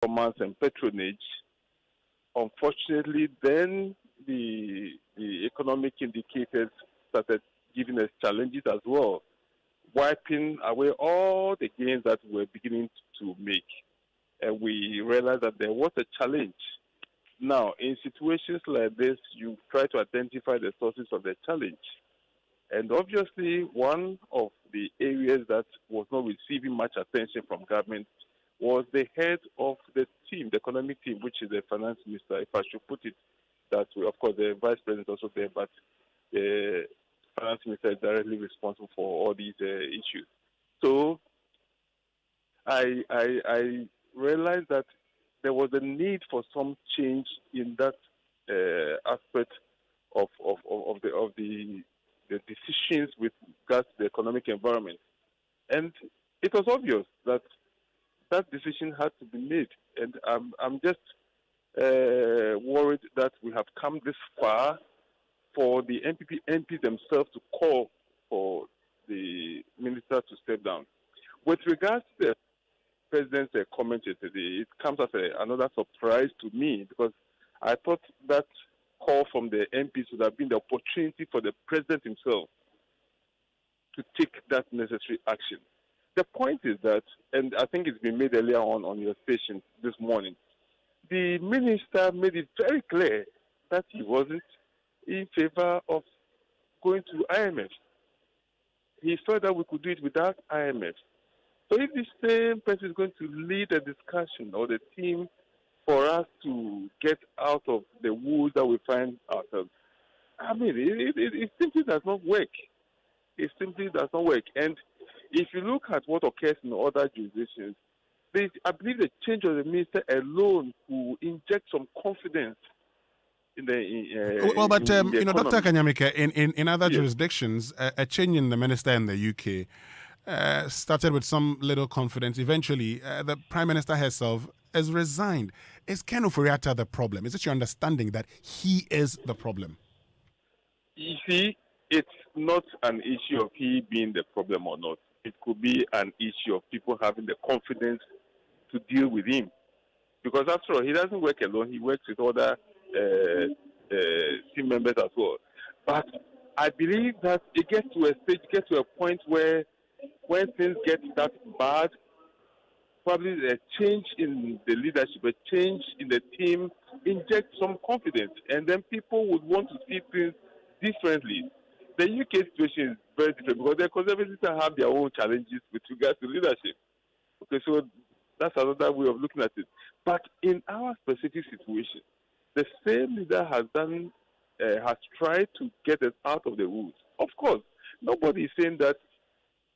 performance and patronage. Unfortunately, then the economic indicators started giving us challenges as well, wiping away all the gains that we were beginning to make. And we realized that there was a challenge. Now, in situations like this, you try to identify the sources of the challenge. And obviously, one of the areas that was not receiving much attention from government was the head of the team, the economic team, which is the finance minister, if I should put it that way. Of course, the vice president is also there, but the finance minister is directly responsible for all these issues. So I realized that there was a need for some change in that aspect of the decisions with regards to the economic environment. And it was obvious that that decision had to be made. And I'm just worried that we have come this far for the MPs themselves to call for the minister to step down. With regards to the president's comment yesterday, it comes as another surprise to me because I thought that call from the MPs would have been the opportunity for the president himself to take that necessary action. The point is that, and I think it's been made earlier on your station this morning, the minister made it very clear that he wasn't in favor of going to IMF. He felt that we could do it without IMF. So if the same person is going to lead a discussion or the team for us to get out of the woods that we find ourselves, I mean, it simply does not work. It simply does not work. And if you look at what occurs in other jurisdictions, I believe the change of the minister alone will inject some confidence in the Dr. economy. Kanyamike, in other jurisdictions, a change in the minister in the UK started with some little confidence. Eventually, the Prime Minister herself has resigned. Is Ken Ofori-Atta the problem? Is it your understanding that he is the problem? You see, it's not an issue of he being the problem or not. It could be an issue of people having the confidence to deal with him. Because after all, he doesn't work alone. He works with other team members as well. But I believe that it gets to a point where when things get that bad, probably a change in the leadership, a change in the team inject some confidence. And then people would want to see things differently. The UK situation is very different because the Conservatives have their own challenges with regards to leadership. Okay, so that's another way of looking at it. But in our specific situation, the same leader has tried to get us out of the woods. Of course, nobody is saying that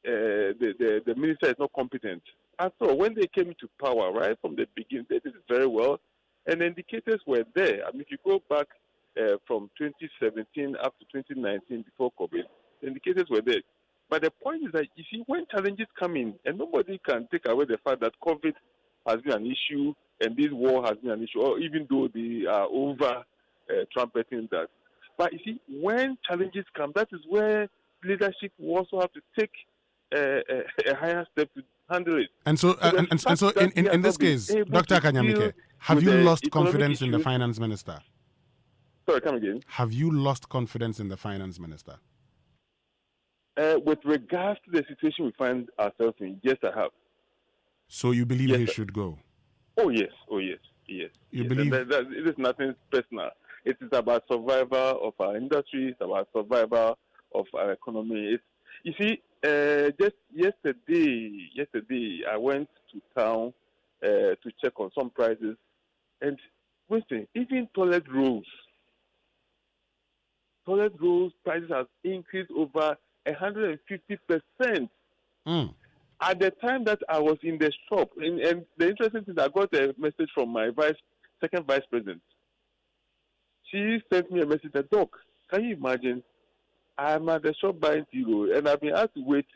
the minister is not competent. After all, when they came into power, right from the beginning, they did it very well, and the indicators were there. I mean, if you go back from 2017 up to 2019 before COVID, the indicators were there. But the point is that, you see, when challenges come in, and nobody can take away the fact that COVID has been an issue and this war has been an issue, or even though they are over trumpeting that. But you see, when challenges come, that is where leadership will also have to take a higher step to handle it. And so, in this case, Dr. Kanyamike, have you lost confidence in the finance minister? Sorry, come again. Have you lost confidence in the finance minister? With regards to the situation we find ourselves in, yes, I have. So you believe he should go? Oh, yes. You believe? It is nothing personal. It is about survival of our industry. It's about survival of our economy. You see, just yesterday, I went to town to check on some prices. And Winston, even toilet rolls prices have increased over 150%. At the time that I was in the shop, and the interesting thing, I got a message from my second vice president. She sent me a message that, Doc, can you imagine? I'm at the shop buying zero, and I've been asked to wait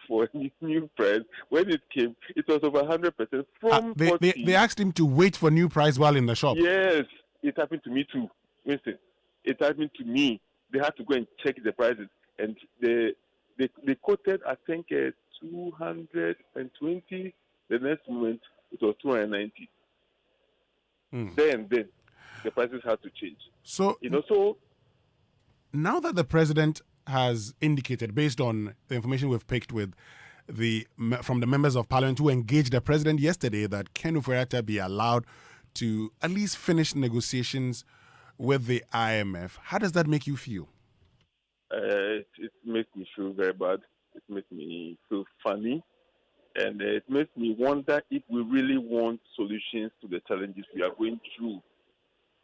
for a new price. When it came, it was over 100% from they asked him to wait for new price while in the shop. Yes, it happened to me too, Winston. It happened to me. They had to go and check the prices, and they quoted, I think, 220. The next moment, it was 290. Then the prices had to change. So, So now that the president has indicated, based on the information we've picked from the members of parliament who engaged the president yesterday, that Ken Ofori-Atta be allowed to at least finish negotiations with the IMF, how does that make you feel? It makes me feel very bad. It makes me feel funny. And it makes me wonder if we really want solutions to the challenges we are going through.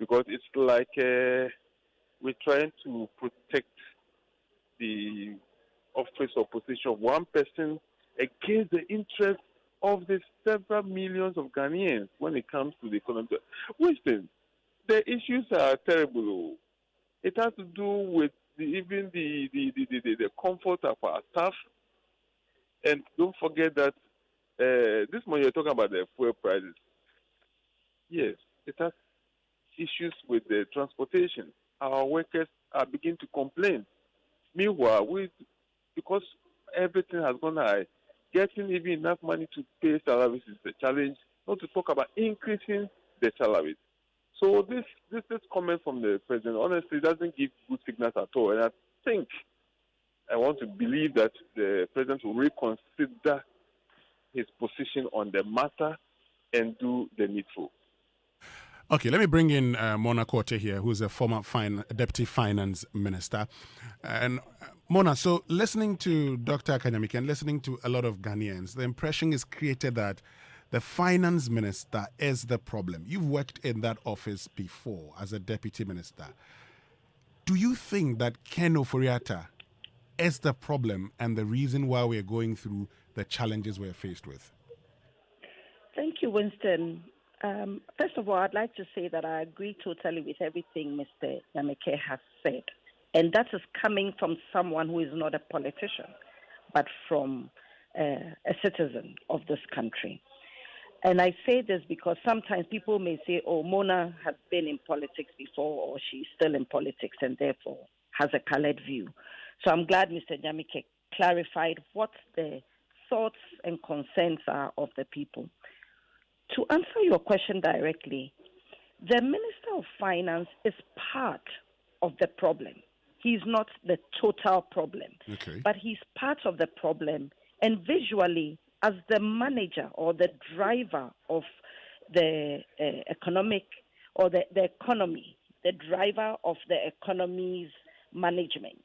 Because it's like we're trying to protect the office or position of one person against the interest of the several millions of Ghanaians when it comes to the economy. Winston, the issues are terrible. It has to do with even the comfort of our staff. And don't forget that this morning you're talking about the fuel prices. Yes, it has issues with the transportation. Our workers are beginning to complain. Meanwhile, because everything has gone high, getting even enough money to pay salaries is the challenge, not to talk about increasing the salaries. So this comment from the president honestly doesn't give good signals at all. And I want to believe that the president will reconsider his position on the matter and do the needful. Okay, let me bring in Mona Korte here, who's a former deputy finance minister. And Mona, so listening to Dr. Akanyamike and listening to a lot of Ghanaians, the impression is created that the finance minister is the problem. You've worked in that office before as a deputy minister. Do you think that Ken Ofori-Atta is the problem and the reason why we're going through the challenges we're faced with? Thank you, Winston. First of all, I'd like to say that I agree totally with everything Mr. Nyameke has said. And that is coming from someone who is not a politician, but from a citizen of this country. And I say this because sometimes people may say, oh, Mona has been in politics before, or she's still in politics and therefore has a colored view. So I'm glad Mr. Nyameke clarified what the thoughts and concerns are of the people. To answer your question directly, the Minister of Finance is part of the problem. He's not the total problem, but he's part of the problem. And visually, as the manager or the driver of the economic or the economy, the driver of the economy's management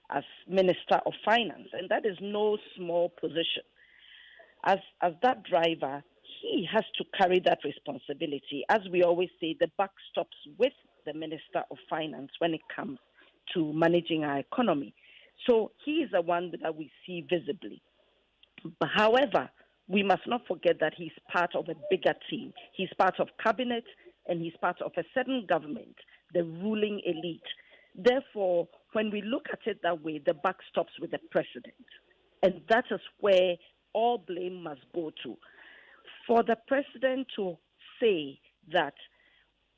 as Minister of Finance, and that is no small position. As that driver, he has to carry that responsibility. As we always say, the buck stops with the Minister of Finance when it comes to managing our economy. So he is the one that we see visibly. But however, we must not forget that he's part of a bigger team. He's part of cabinet and he's part of a certain government, the ruling elite. Therefore, when we look at it that way, the buck stops with the president. And that is where all blame must go to. For the president to say that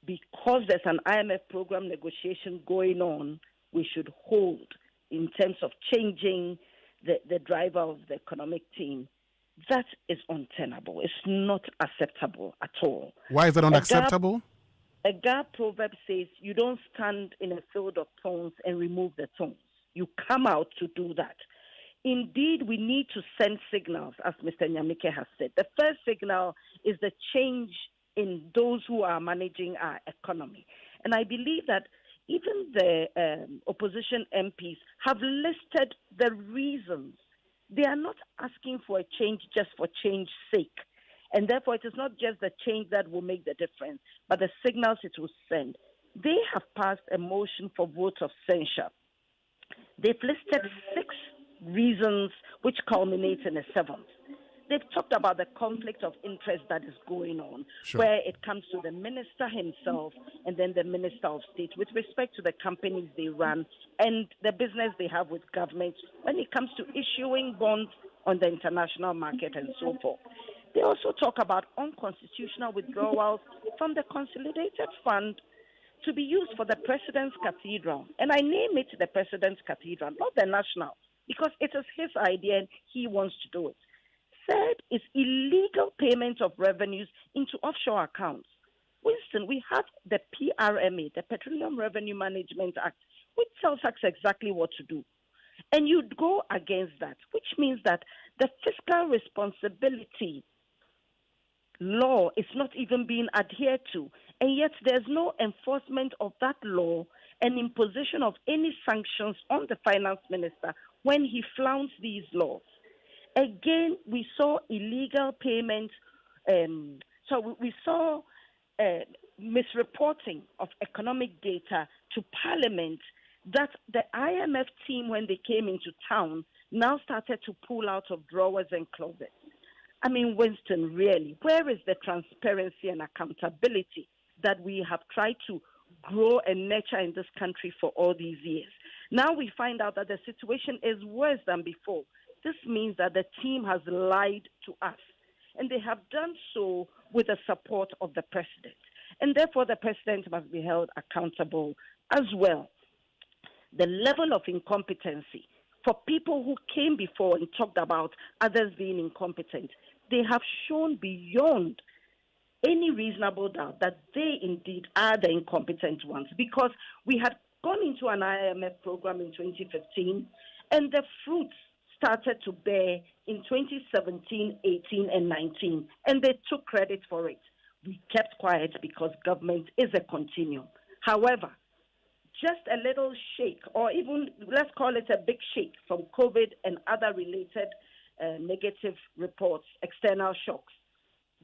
because there's an IMF program negotiation going on, we should hold in terms of changing the driver of the economic team, that is untenable. It's not acceptable at all. Why is that unacceptable? A Ga proverb says, you don't stand in a field of thorns and remove the thorns. You come out to do that. Indeed, we need to send signals, as Mr. Nyameke has said. The first signal is the change in those who are managing our economy. And I believe that even the opposition MPs have listed the reasons. They are not asking for a change just for change's sake. And therefore, it is not just the change that will make the difference, but the signals it will send. They have passed a motion for vote of censure. They've listed 6 reasons which culminate in a 7th. They've talked about the conflict of interest that is going on, where it comes to the minister himself and then the minister of state with respect to the companies they run and the business they have with government when it comes to issuing bonds on the international market and so forth. They also talk about unconstitutional withdrawals from the consolidated fund to be used for the President's Cathedral. And I name it the President's Cathedral, not the National, because it is his idea and he wants to do it. Third is illegal payment of revenues into offshore accounts. Winston, we have the PRMA, the Petroleum Revenue Management Act, which tells us exactly what to do. And you'd go against that, which means that the fiscal responsibility law is not even being adhered to. And yet there's no enforcement of that law and imposition of any sanctions on the finance minister when he flouts these laws. Again, we saw illegal payments. So we saw misreporting of economic data to Parliament that the IMF team, when they came into town, now started to pull out of drawers and closets. I mean, Winston, really, where is the transparency and accountability that we have tried to grow and nurture in this country for all these years? Now we find out that the situation is worse than before. This means that the team has lied to us, and they have done so with the support of the president. And therefore, the president must be held accountable as well. The level of incompetency for people who came before and talked about others being incompetent, they have shown beyond any reasonable doubt that they indeed are the incompetent ones, because we had gone into an IMF program in 2015 and the fruits started to bear in 2017, 18 and 19, and they took credit for it. We kept quiet because government is a continuum. However, just a little shake, or even let's call it a big shake from COVID and other related negative reports, external shocks,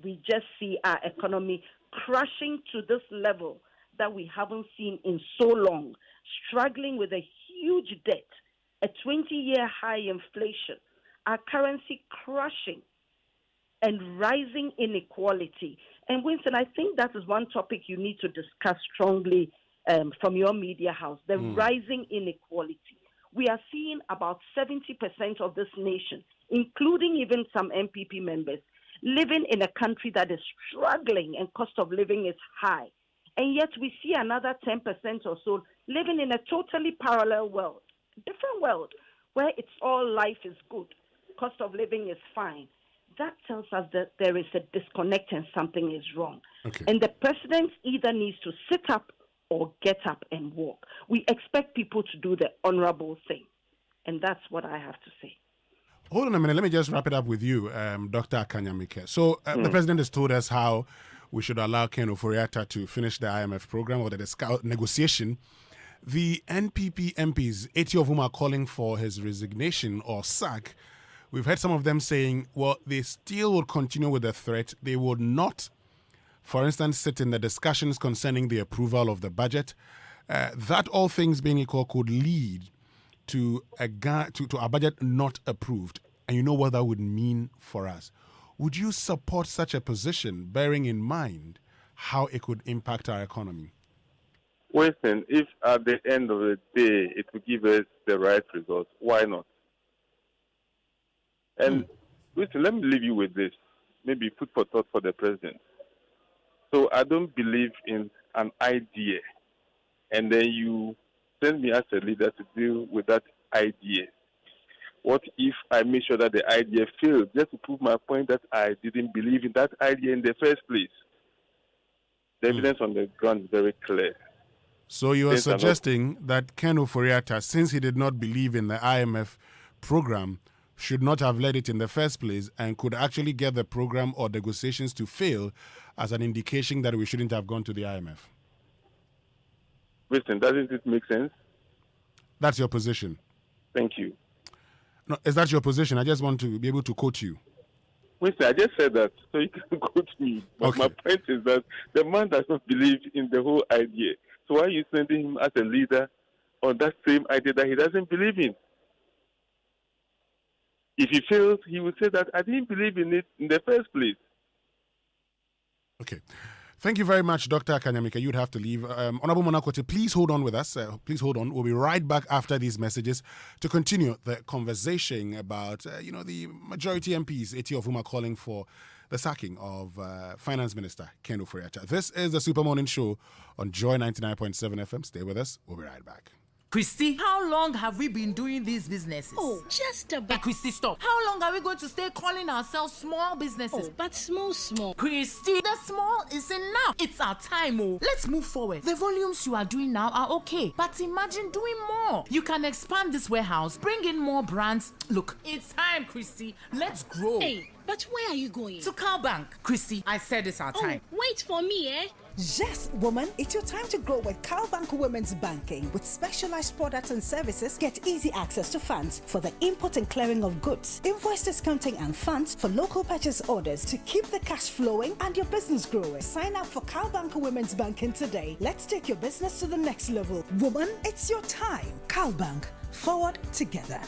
we just see our economy crashing to this level that we haven't seen in so long, struggling with a huge debt, a 20-year high inflation, our currency crashing, and rising inequality. And Winston, I think that is one topic you need to discuss strongly from your media house, the rising inequality. We are seeing about 70% of this nation, including even some MPP members, living in a country that is struggling and cost of living is high. And yet we see another 10% or so living in a totally parallel world, different world, where it's all life is good, cost of living is fine. That tells us that there is a disconnect and something is wrong. Okay. And the president either needs to sit up or get up and walk. We expect people to do the honorable thing. And that's what I have to say. Hold on a minute. Let me just wrap it up with you, Dr. Akanyamike. So the president has told us how we should allow Ken Ofori-Atta to finish the IMF program or the negotiation. The NPP MPs, 80 of whom are calling for his resignation or sack, we've heard some of them saying, well, they still will continue with the threat. They would not, for instance, sit in the discussions concerning the approval of the budget. That, all things being equal, could lead to a budget not approved. And you know what that would mean for us. Would you support such a position, bearing in mind how it could impact our economy? Winston, if at the end of the day it will give us the right results, why not? And Winston, let me leave you with this, maybe food for thought for the president. So I don't believe in an idea, and then you send me as a leader to deal with that idea. What if I make sure that the idea fails, just to prove my point that I didn't believe in that idea in the first place? The evidence on the ground is very clear. So you are suggesting that Ken Ofori-Atta, since he did not believe in the IMF program, should not have led it in the first place and could actually get the program or negotiations to fail as an indication that we shouldn't have gone to the IMF? Listen, doesn't it make sense? That's your position. Thank you. No, is that your position? I just want to be able to quote you. Winston, I just said that, so you can quote me. But okay. My point is that the man does not believe in the whole idea. So why are you sending him as a leader on that same idea that he doesn't believe in? If he fails, he will say that I didn't believe in it in the first place. Okay. Thank you very much, Dr. Akanyamike. You'd have to leave. Honorable Monakote, please hold on with us. Please hold on. We'll be right back after these messages to continue the conversation about, the majority MPs, 80 of whom are calling for the sacking of Finance Minister Ken Ofori-Atta. This is the Super Morning Show on Joy 99.7 FM. Stay with us. We'll be right back. Christy, how long have we been doing these businesses? Oh, just about. Hey, Christy, stop. How long are we going to stay calling ourselves small businesses? Oh, but small. Christy, the small is enough. It's our time, oh. Let's move forward. The volumes you are doing now are okay, but imagine doing more. You can expand this warehouse, bring in more brands. Look, it's time, Christy. Let's grow. Hey, but where are you going? To Cowbank. Christy, I said it's our time. Wait for me, eh? Yes, woman, it's your time to grow with Cowbank Women's Banking. With specialized products and services, get easy access to funds for the import and clearing of goods, invoice discounting and funds for local purchase orders to keep the cash flowing and your business growing. Sign up for Cowbank Women's Banking today. Let's take your business to the next level. Woman, it's your time. Cowbank, forward together.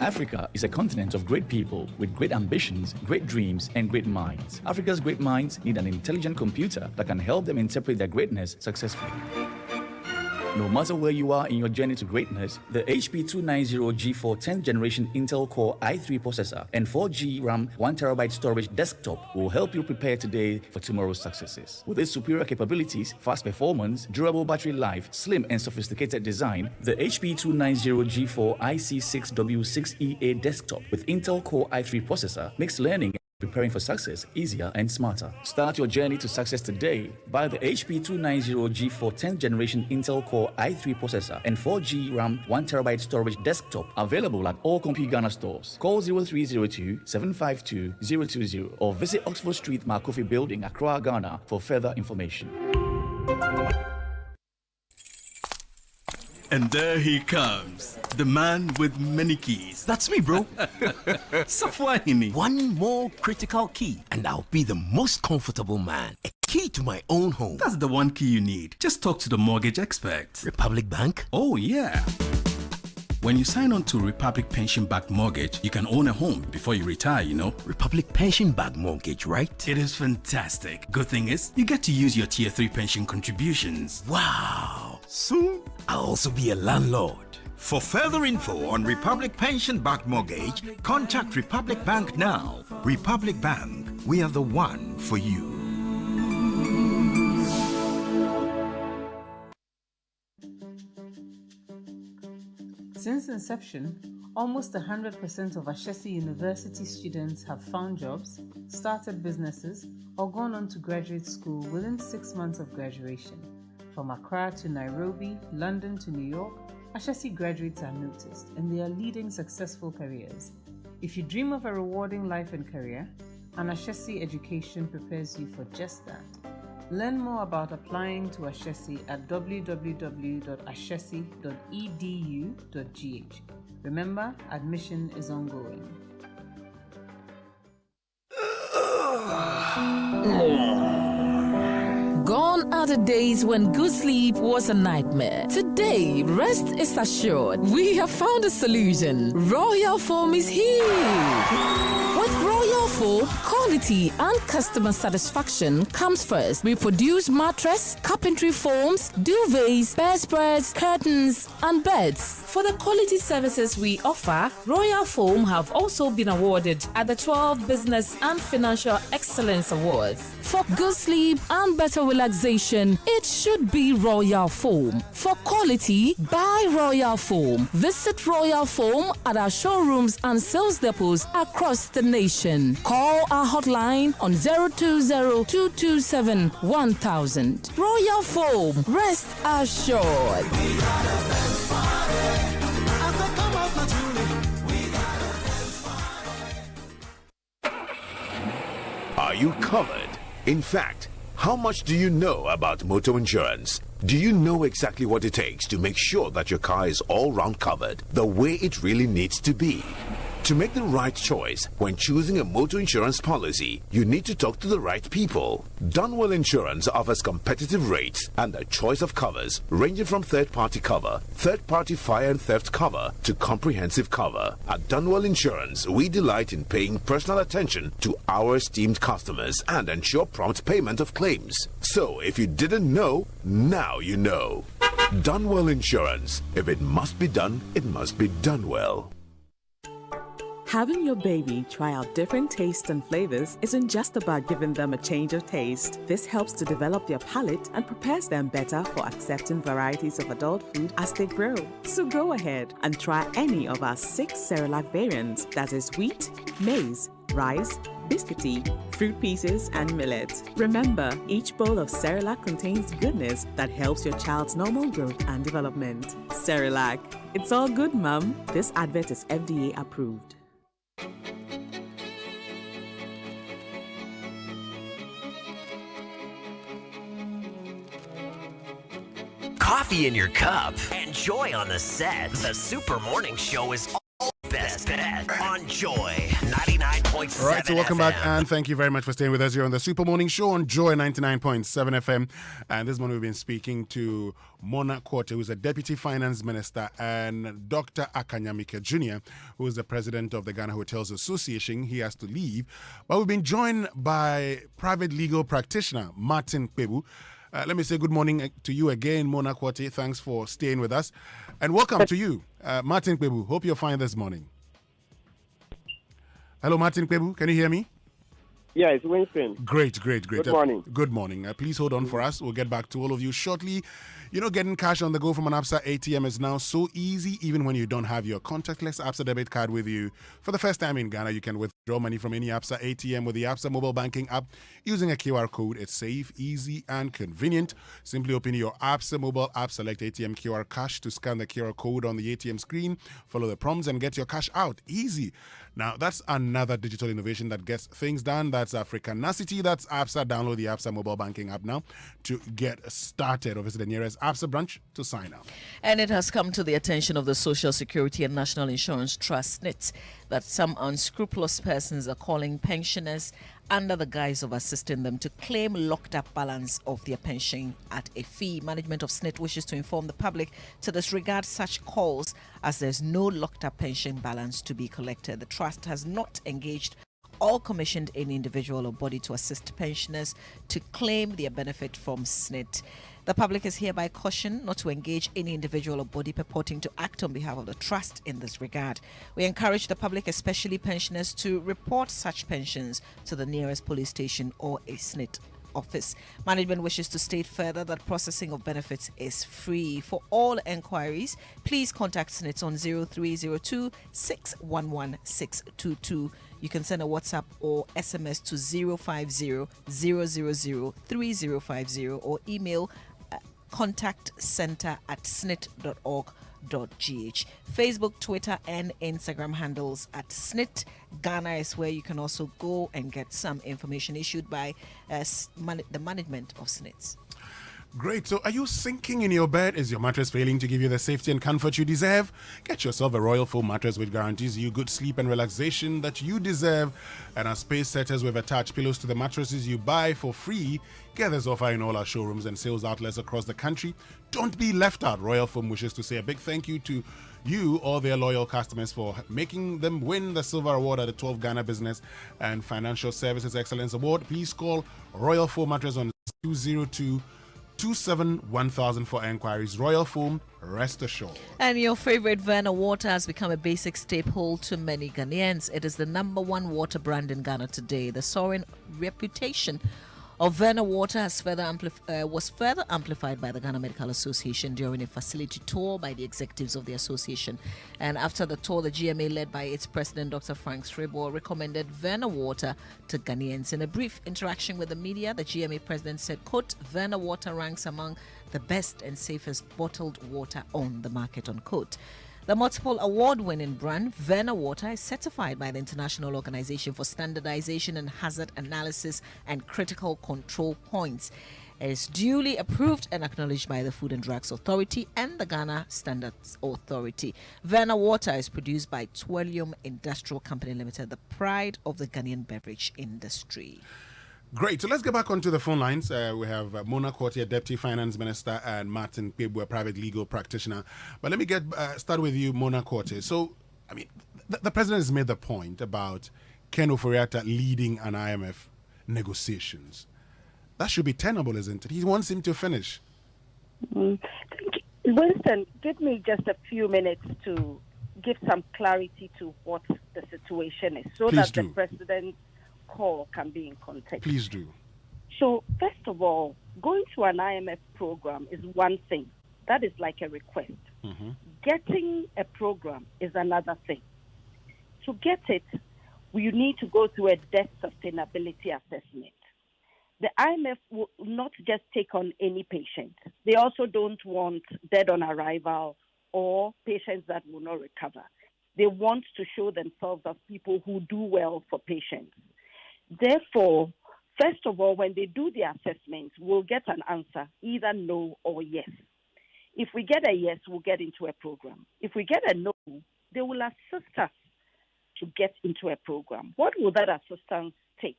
Africa is a continent of great people with great ambitions, great dreams, and great minds. Africa's great minds need an intelligent computer that can help them interpret their greatness successfully. No matter where you are in your journey to greatness, the HP 290G4 10th generation Intel Core i3 processor and 4G RAM 1TB storage desktop will help you prepare today for tomorrow's successes. With its superior capabilities, fast performance, durable battery life, slim and sophisticated design, the HP 290G4 IC6W6EA desktop with Intel Core i3 processor makes learning preparing for success easier and smarter. Start your journey to success today. Buy the HP 290G4 10th generation Intel Core i3 processor and 4G RAM 1TB storage desktop available at all Compute Ghana stores. Call 0302 752 020 or visit Oxford Street Marcofi Building, Accra, Ghana for further information. And there he comes, the man with many keys. That's me, bro. Safwahini. One more critical key, and I'll be the most comfortable man. A key to my own home. That's the one key you need. Just talk to the mortgage expert. Republic Bank? Oh, yeah. When you sign on to Republic Pension-Backed Mortgage, you can own a home before you retire, you know. Republic Pension-Backed Mortgage, right? It is fantastic. Good thing is, you get to use your Tier 3 pension contributions. Wow. Soon, I'll also be a landlord. For further info on Republic Pension-Backed Mortgage, contact Republic Bank now. Republic Bank, we are the one for you. Since inception, almost 100% of Ashesi University students have found jobs, started businesses, or gone on to graduate school within 6 months of graduation. From Accra to Nairobi, London to New York, Ashesi graduates are noticed and they are leading successful careers. If you dream of a rewarding life and career, an Ashesi education prepares you for just that. Learn more about applying to Ashesi at www.ashesi.edu.gh. Remember, admission is ongoing. Gone are the days when good sleep was a nightmare. Today, rest is assured. We have found a solution. Royal Foam is here. With Royal Foam, quality and customer satisfaction comes first. We produce mattress, carpentry foams, duvets, bedspreads, curtains, and beds. For the quality services we offer, Royal Foam have also been awarded at the 12 Business and Financial Excellence Awards. For good sleep and better relaxation, it should be Royal Foam. For quality, buy Royal Foam. Visit Royal Foam at our showrooms and sales depots across the nation. Call our hotline on 020-227-1000. Royal Foam, rest assured. Are you covered? In fact, how much do you know about motor insurance? Do you know exactly what it takes to make sure that your car is all-round covered the way it really needs to be? To make the right choice when choosing a motor insurance policy, you need to talk to the right people. Dunwell Insurance offers competitive rates and a choice of covers ranging from third-party cover, third-party fire and theft cover to comprehensive cover. At Dunwell Insurance, we delight in paying personal attention to our esteemed customers and ensure prompt payment of claims. So if you didn't know, now you know. Dunwell Insurance. If it must be done, it must be done well. Having your baby try out different tastes and flavors isn't just about giving them a change of taste. This helps to develop their palate and prepares them better for accepting varieties of adult food as they grow. So go ahead and try any of our 6 Cerelac variants, that is wheat, maize, rice, biscuity, fruit pieces, and millet. Remember, each bowl of Cerelac contains goodness that helps your child's normal growth and development. Cerelac, it's all good, Mum. This advert is FDA approved. Coffee in your cup and Joy on the set. The Super Morning Show is all best on Joy 99.7 All right, so welcome FM. back, and thank you very much for staying with us here on the Super Morning Show on Joy 99.7 FM. And this morning we've been speaking to Mona Quartey, who's a Deputy Finance Minister, and Dr. Akanyamike Jr., who is the President of the Ghana Hotels Association. He has to leave, but we've been joined by private legal practitioner Martin Kpebu. Let me say good morning to you again, Mona Quartey. Thanks for staying with us. And welcome to you, Martin Kpebu. Hope you're fine this morning. Hello, Martin Kpebu. Can you hear me? Yeah, it's Winston. Great. Good morning. Good morning. Please hold on for us. We'll get back to all of you shortly. You know, getting cash on the go from an ABSA ATM is now so easy, even when you don't have your contactless ABSA debit card with you. For the first time in Ghana, you can withdraw money from any ABSA ATM with the ABSA mobile banking app using a QR code. It's safe, easy, and convenient. Simply open your ABSA mobile app, select ATM QR cash to scan the QR code on the ATM screen, follow the prompts, and get your cash out. Easy. Now, that's another digital innovation that gets things done. That's Africanacity. That's ABSA. Download the ABSA mobile banking app now to get started, or visit the nearest ABSA branch to sign up. And it has come to the attention of the Social Security and National Insurance Trust, SNIT, that some unscrupulous persons are calling pensioners under the guise of assisting them to claim locked up balance of their pension at a fee. Management of SNIT wishes to inform the public to disregard such calls, as there's no locked up pension balance to be collected. The trust has not engaged or commissioned any individual or body to assist pensioners to claim their benefit from SNIT. The public is hereby cautioned not to engage any individual or body purporting to act on behalf of the trust in this regard. We encourage the public, especially pensioners, to report such pensions to the nearest police station or a SNIT office. Management wishes to state further that processing of benefits is free. For all enquiries, please contact SNIT on 0302 611 622. You can send a WhatsApp or SMS to 050 000 3050 or email contactcenter@snit.org.gh. Facebook, Twitter, and Instagram handles at SNIT Ghana is where you can also go and get some information issued by the management of SNIT. Great. So are you sinking in your bed? Is your mattress failing to give you the safety and comfort you deserve? Get yourself a Royal Foam mattress, which guarantees you good sleep and relaxation that you deserve. And our space setters with attached pillows to the mattresses you buy for free. Get this offer in all our showrooms and sales outlets across the country. Don't be left out. Royal Foam wishes to say a big thank you to you, all their loyal customers, for making them win the Silver Award at the 12th Ghana Business and Financial Services Excellence Award. Please call Royal Foam Mattress on 202-27-1000 for enquiries. Royal Foam, rest assured. And your favorite Verna water has become a basic staple to many Ghanaians. It is the #1 water brand in Ghana today. The soaring reputation of Verna water was further amplified by the Ghana Medical Association during a facility tour by the executives of the association. And after the tour, the GMA, led by its president, Dr. Frank Srebo, recommended Verna water to Ghanaians. In a brief interaction with the media, the GMA president said, quote, Verna water ranks among the best and safest bottled water on the market, unquote. The multiple award-winning brand Verna Water is certified by the International Organization for Standardization and Hazard Analysis and Critical Control Points. It is duly approved and acknowledged by the Food and Drugs Authority and the Ghana Standards Authority. Verna Water is produced by Twelium Industrial Company Limited, the pride of the Ghanaian beverage industry. Great. So let's get back onto the phone lines. We have Mona Quartey, Deputy Finance Minister, and Martin Kpebu, a private legal practitioner. But let me start with you, Mona Quartey. So, I mean, the president has made the point about Ken Ofori-Atta leading an IMF negotiations. That should be tenable, isn't it? He wants him to finish. Winston, give me just a few minutes to give some clarity to what the situation is so Please that do. the president's call can be in context. Please do. So, first of all, going to an IMF program is one thing. That is like a request. Mm-hmm. Getting a program is another thing. To get it, you need to go through a debt sustainability assessment. The IMF will not just take on any patient. They also don't want dead on arrival or patients that will not recover. They want to show themselves as people who do well for patients. Therefore, first of all, when they do the assessment, we'll get an answer, either no or yes. If we get a yes, we'll get into a program. If we get a no, they will assist us to get into a program. What will that assistance take?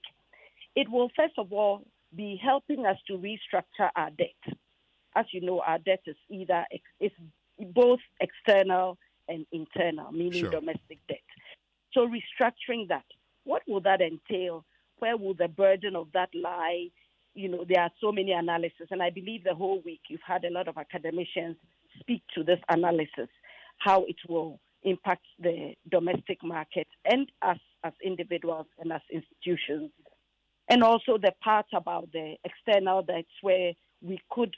It will, first of all, be helping us to restructure our debt. As you know, our debt is it's both external and internal, meaning domestic debt. So restructuring that, what will that entail? Where will the burden of that lie? You know, there are so many analyses, and I believe the whole week you've had a lot of academicians speak to this analysis, how it will impact the domestic market and us as individuals and as institutions. And also the part about the external debts where we could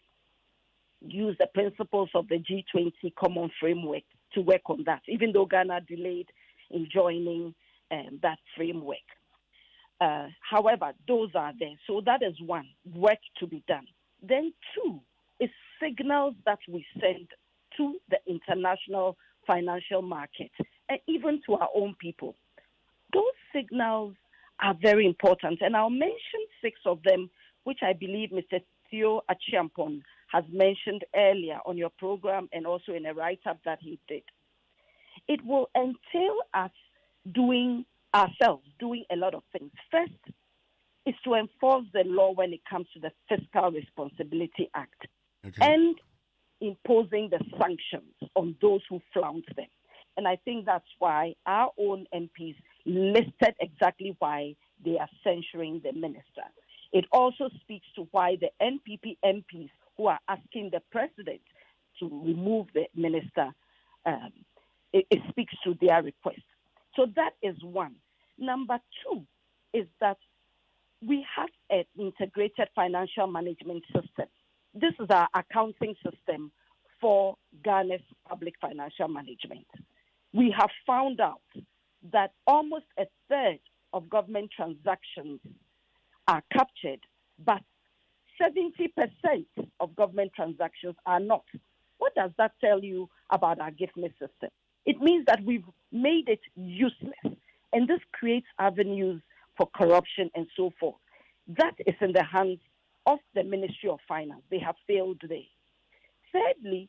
use the principles of the G20 common framework to work on that, even though Ghana delayed in joining that framework. However, those are there. So that is one, work to be done. Then two is signals that we send to the international financial market and even to our own people. Those signals are very important. And I'll mention 6 of them, which I believe Mr. Theo Achiampong has mentioned earlier on your program and also in a write-up that he did. It will entail us doing a lot of things. First is to enforce the law when it comes to the Fiscal Responsibility Act and imposing the sanctions on those who flout them. And I think that's why our own MPs listed exactly why they are censuring the minister. It also speaks to why the NPP MPs who are asking the president to remove the minister, it speaks to their request. So that is one. Number 2 is that we have an integrated financial management system. This is our accounting system for Ghana's public financial management. We have found out that almost a third of government transactions are captured, but 70% of government transactions are not. What does that tell you about our GIFME system? It means that we've made it useless, and this creates avenues for corruption and so forth. That is in the hands of the Ministry of Finance. They have failed there. Thirdly,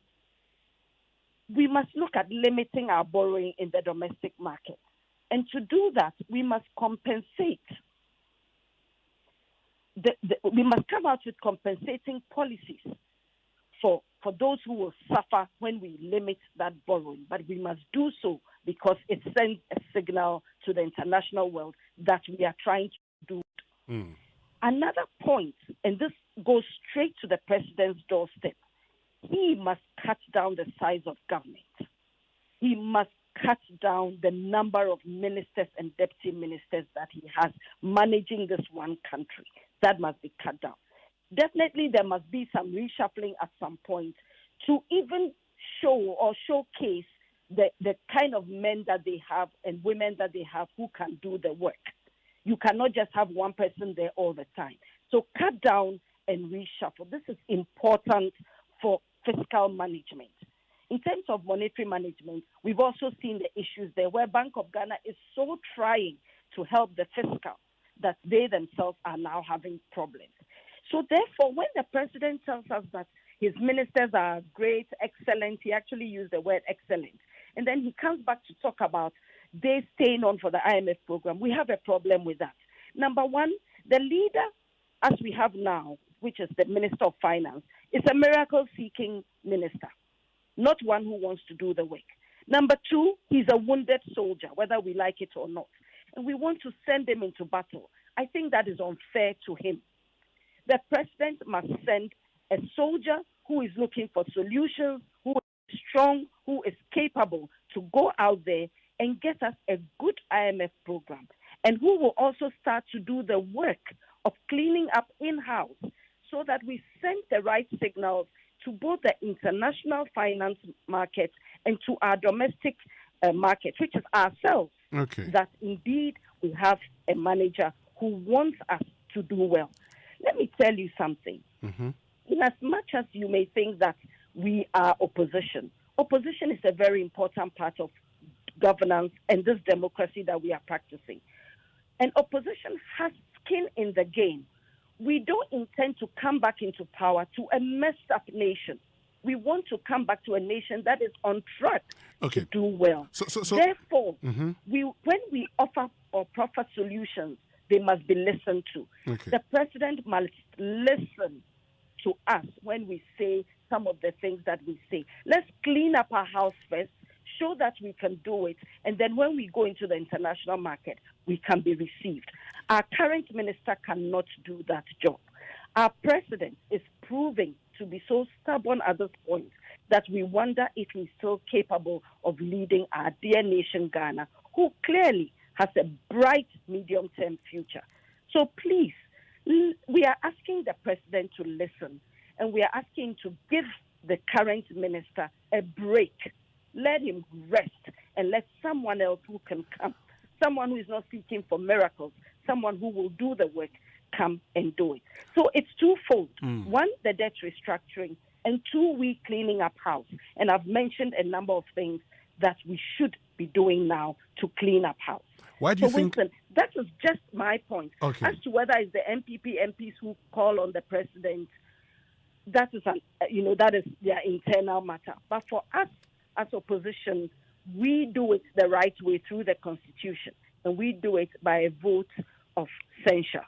we must look at limiting our borrowing in the domestic market. And to do that, we must compensate. We must come out with compensating policies for those who will suffer when we limit that borrowing. But we must do so because it sends a signal to the international world that we are trying to do. Another point, and this goes straight to the president's doorstep, he must cut down the size of government. He must cut down the number of ministers and deputy ministers that he has managing this one country. That must be cut down. Definitely there must be some reshuffling at some point to even show or showcase the kind of men that they have and women that they have who can do the work. You cannot just have one person there all the time. So cut down and reshuffle. This is important for fiscal management. In terms of monetary management, we've also seen the issues there where Bank of Ghana is so trying to help the fiscal that they themselves are now having problems. So therefore, when the president tells us that his ministers are great, excellent, he actually used the word excellent, and then he comes back to talk about they staying on for the IMF program, we have a problem with that. Number one, the leader, as we have now, which is the Minister of Finance, is a miracle-seeking minister, not one who wants to do the work. Number two, he's a wounded soldier, whether we like it or not. And we want to send him into battle. I think that is unfair to him. The president must send a soldier who is looking for solutions, who is strong, who is capable to go out there and get us a good IMF program, and who will also start to do the work of cleaning up in-house so that we send the right signals to both the international finance market and to our domestic market, which is ourselves, that indeed we have a manager who wants us to do well. Let me tell you something. In as much as you may think that we are opposition is a very important part of governance and this democracy that we are practicing. And opposition has skin in the game. We don't intend to come back into power to a messed up nation. We want to come back to a nation that is on track to do well. Therefore, when we offer or proffer solutions, they must be listened to. The president must listen to us when we say some of the things that we say. Let's clean up our house first, show that we can do it, and then when we go into the international market, we can be received. Our current minister cannot do that job. Our president is proving to be so stubborn at this point that we wonder if he's still capable of leading our dear nation, Ghana, who clearly has a bright medium-term future. So please, we are asking the president to listen, and we are asking to give the current minister a break. Let him rest and let someone else who can come, someone who is not seeking for miracles, someone who will do the work, come and do it. So it's twofold. One, the debt restructuring, and two, we cleaning up house. And I've mentioned a number of things that we should be doing now to clean up house. Why do you think... Winston, that is just my point. As to whether it's the MPP MPs who call on the president, that is their internal matter. But for us as opposition, we do it the right way through the Constitution, and we do it by a vote of censure.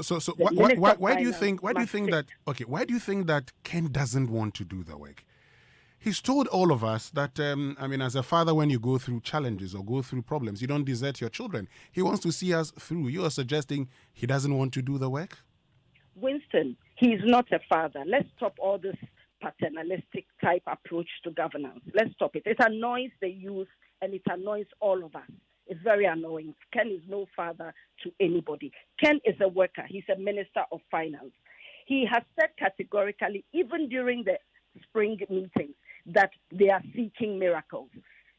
So why do you think that Ken doesn't want to do the work? He's told all of us that, as a father, when you go through challenges or go through problems, you don't desert your children. He wants to see us through. You are suggesting he doesn't want to do the work? Winston, he's not a father. Let's stop all this paternalistic type approach to governance. Let's stop it. It annoys the youth and it annoys all of us. It's very annoying. Ken is no father to anybody. Ken is a worker. He's a minister of finance. He has said categorically, even during the spring meetings, that they are seeking miracles.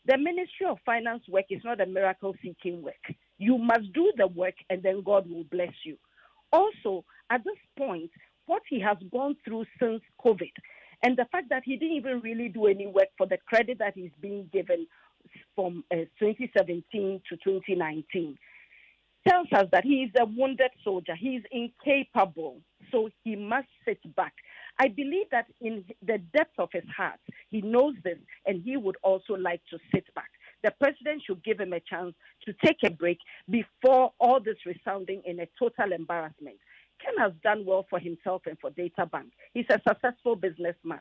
The Ministry of Finance work is not a miracle-seeking work. You must do the work and then God will bless you. Also, at this point, what he has gone through since COVID, and the fact that he didn't even really do any work for the credit that he's being given from 2017 to 2019, tells us that he is a wounded soldier. He is incapable, so he must sit back. I believe that in the depth of his heart, he knows this, and he would also like to sit back. The president should give him a chance to take a break before all this resounding in a total embarrassment. Ken has done well for himself and for Data Bank. He's a successful businessman.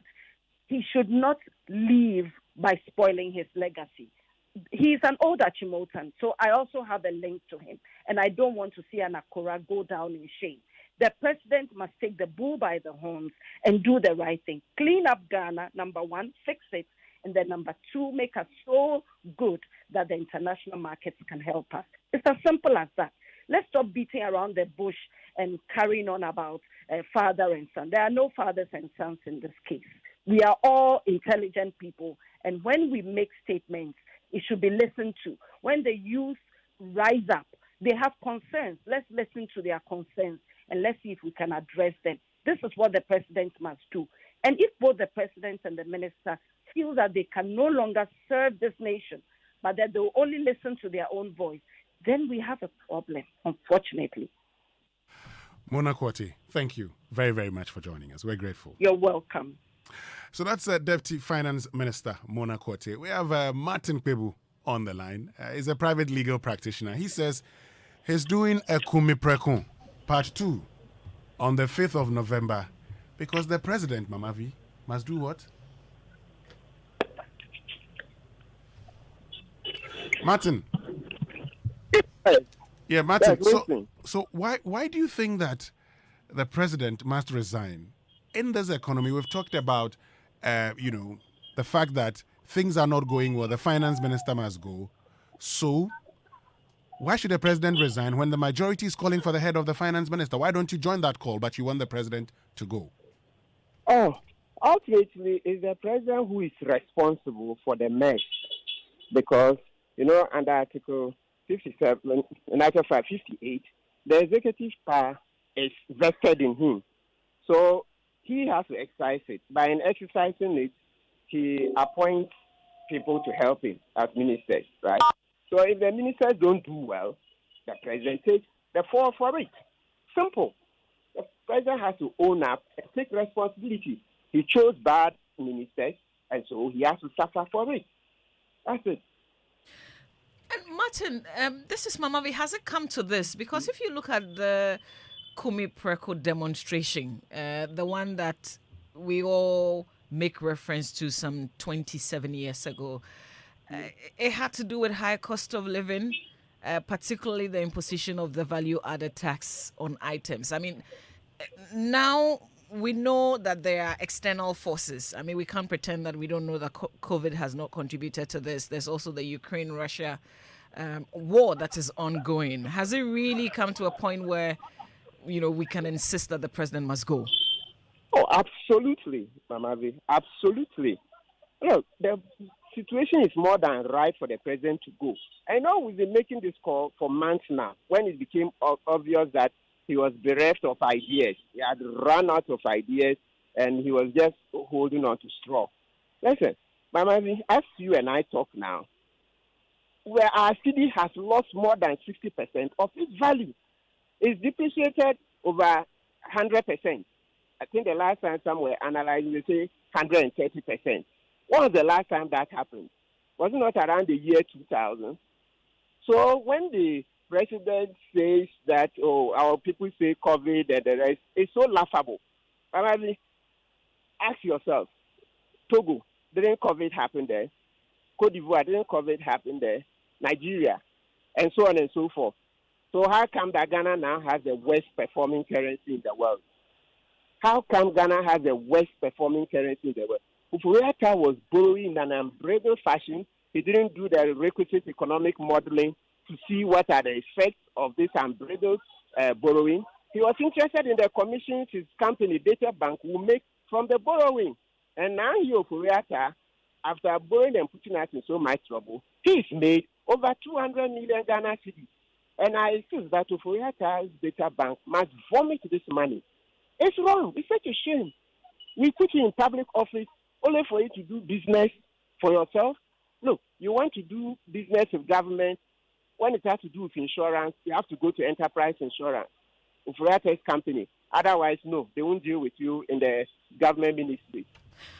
He should not leave by spoiling his legacy. He's an old Achimotan, so I also have a link to him, and I don't want to see an Acquah go down in shame. The president must take the bull by the horns and do the right thing. Clean up Ghana, number one, fix it, and then number two, make us so good that the international markets can help us. It's as simple as that. Let's stop beating around the bush and carrying on about father and son. There are no fathers and sons in this case. We are all intelligent people, and when we make statements, it should be listened to. When the youth rise up, they have concerns. Let's listen to their concerns and let's see if we can address them. This is what the president must do. And if both the president and the minister feel that they can no longer serve this nation, but that they will only listen to their own voice, then we have a problem, unfortunately. Mona Kwate, thank you very, very much for joining us. We're grateful. You're welcome. So that's Deputy Finance Minister Mona Kwate. We have Martin Kpebu on the line. He's a private legal practitioner. He says he's doing a Kumi Prekun Part 2 on the 5th of November because the president, Mamavi, must do what? Martin. Yeah, Martin. So why do you think that the president must resign? In this economy, we've talked about, the fact that things are not going well, the finance minister must go. So why should the president resign when the majority is calling for the head of the finance minister? Why don't you join that call, but you want the president to go? Oh, ultimately, it's the president who is responsible for the mess. Because, under Article 57, in Article 558, the executive power is vested in him. So he has to exercise it. By exercising it, he appoints people to help him as ministers, right? So if the ministers don't do well, the president takes the fall for it. Simple. The president has to own up and take responsibility. He chose bad ministers, and so he has to suffer for it. That's it. And Martin, this is Mamavi. Has it come to this? Because if you look at the Kumi Preko demonstration, the one that we all make reference to some 27 years ago, it had to do with high cost of living, particularly the imposition of the value-added tax on items. I mean, now we know that there are external forces. I mean, we can't pretend that we don't know that COVID has not contributed to this. There's also the Ukraine-Russia war that is ongoing. Has it really come to a point where, we can insist that the president must go? Oh, absolutely, Mamavi. Absolutely. Look, the situation is more than right for the president to go. I know we've been making this call for months now, when it became obvious that he was bereft of ideas. He had run out of ideas, and he was just holding on to straw. Listen, Mamavi, as you and I talk now, where our city has lost more than 60% of its value. It's depreciated over 100%. I think the last time somewhere analyzing, they say 130%. When was the last time that happened? Was it not around the year 2000? So when the president says that, our people say COVID and the rest, it's so laughable. Finally, ask yourself, Togo, didn't COVID happen there? Cote d'Ivoire, didn't COVID happen there? Nigeria, and so on and so forth. So how come that Ghana now has the worst performing currency in the world? How come Ghana has the worst performing currency in the world? Ofori-Atta was borrowing in an unbridled fashion. He didn't do the requisite economic modeling to see what are the effects of this unbridled borrowing. He was interested in the commissions his company, Data Bank, will make from the borrowing. And now Ofori-Atta, after borrowing and putting us in so much trouble, he's made over 200 million Ghana cedis. And I insist that Ofori-Atta's Data Bank must vomit this money. It's wrong. It's such a shame. We put you in public office only for you to do business for yourself. Look, you want to do business with government. When it has to do with insurance, you have to go to enterprise insurance, Ofori-Atta's company. Otherwise, no, they won't deal with you in the government ministry.